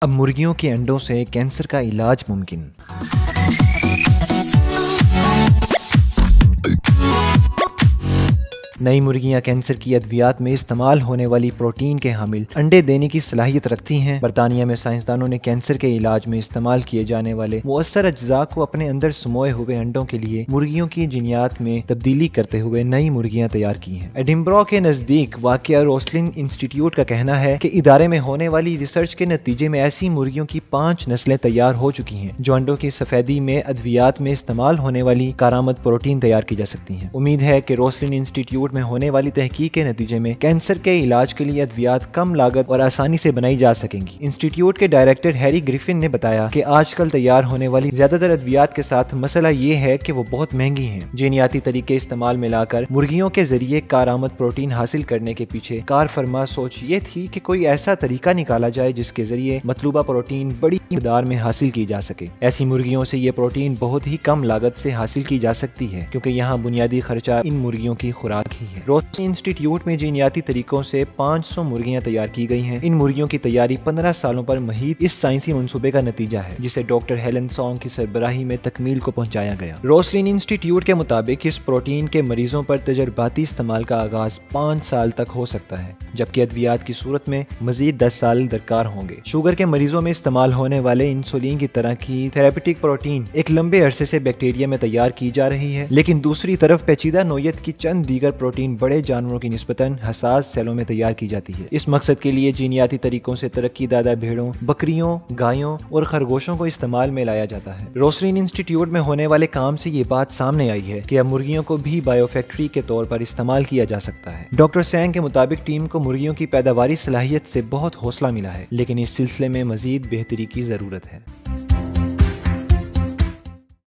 अब मुर्गियों के अंडों से कैंसर का इलाज मुमकिन। नई मुर्गियां कैंसर की अद्वियात में इस्तेमाल होने वाली प्रोटीन के हामिल अंडे देने की सलाहियत रखती हैं। बरतानिया में साइंसदानों ने कैंसर के इलाज में इस्तेमाल किए जाने वाले मुअस्सर अज्जा को अपने अंदर समोए हुए अंडों के लिए मुर्गियों की जीनियात में तब्दीली करते हुए नई मुर्गियां तैयार की हैं। एडिनबरा के नजदीक वाक़िया रोसलिन इंस्टीट्यूट का कहना है कि इदारे में होने वाली रिसर्च के नतीजे में ऐसी मुर्गियों की 5 नस्लें तैयार हो चुकी हैं जो अंडों की सफेदी में अद्वियात में इस्तेमाल होने वाली कारामद प्रोटीन तैयार की जा सकती हैं। उम्मीद है कि रोसलिन इंस्टीट्यूट में होने वाली तहकीक के नतीजे में कैंसर के इलाज के लिए अद्वियात कम लागत और आसानी से बनाई जा सकेंगी। इंस्टीट्यूट के डायरेक्टर हैरी ग्रिफिन ने बताया कि आजकल तैयार होने वाली ज्यादातर अद्वियात के साथ मसला ये है कि वो बहुत महंगी हैं। जीनियाती तरीके इस्तेमाल में लाकर मुर्गियों के जरिए कारामद प्रोटीन हासिल करने के पीछे कार फरमा सोच ये थी कि कोई ऐसा तरीका निकाला जाए जिसके जरिए मतलूबा प्रोटीन बड़ी मिकदार में हासिल की जा सके। ऐसी मुर्गियों से ये प्रोटीन बहुत ही कम लागत से हासिल की जा सकती है क्योंकि यहाँ बुनियादी खर्चा इन मुर्गियों की खुराक ही है। रोसलिन इंस्टीट्यूट में जीनियाती तरीकों से 500 मुर्गियां तैयार की गई हैं। इन मुर्गियों की तैयारी 15 सालों पर महीत इस साइंसी मंसूबे का नतीजा है जिसे डॉक्टर हेलन सॉन्ग की सरबराही में तकमील को पहुंचाया गया। रोसलिन इंस्टीट्यूट के मुताबिक इस प्रोटीन के मरीजों पर तजर्बाती इस्तेमाल का आगाज 5 साल तक हो सकता है, जबकि अद्वियात की सूरत में मजीद 10 साल दरकार होंगे। शुगर के मरीजों में इस्तेमाल होने वाले इंसुलिन की तरह की थेरेपेटिक प्रोटीन एक लंबे अरसे से बैक्टीरिया में तैयार की जा रही है, लेकिन दूसरी तरफ पेचीदा नोयत की चंद दीगर प्रोटीन बड़े जानवरों की निस्बतन हसास सेलों में तैयार की जाती है। इस मकसद के लिए जीनियाती तरीकों से तरक्की दादा भेड़ों, बकरियों, गायों और खरगोशों को इस्तेमाल में लाया जाता है। रोसलिन इंस्टीट्यूट में होने वाले काम से ये बात सामने आई है कि अब मुर्गियों को भी बायोफैक्ट्री के तौर पर इस्तेमाल किया जा सकता है। डॉक्टर सैंग के मुताबिक टीम को मुर्गियों की पैदावारी सलाहियत से बहुत हौसला मिला है, लेकिन इस सिलसिले में मजीद बेहतरी की जरूरत है।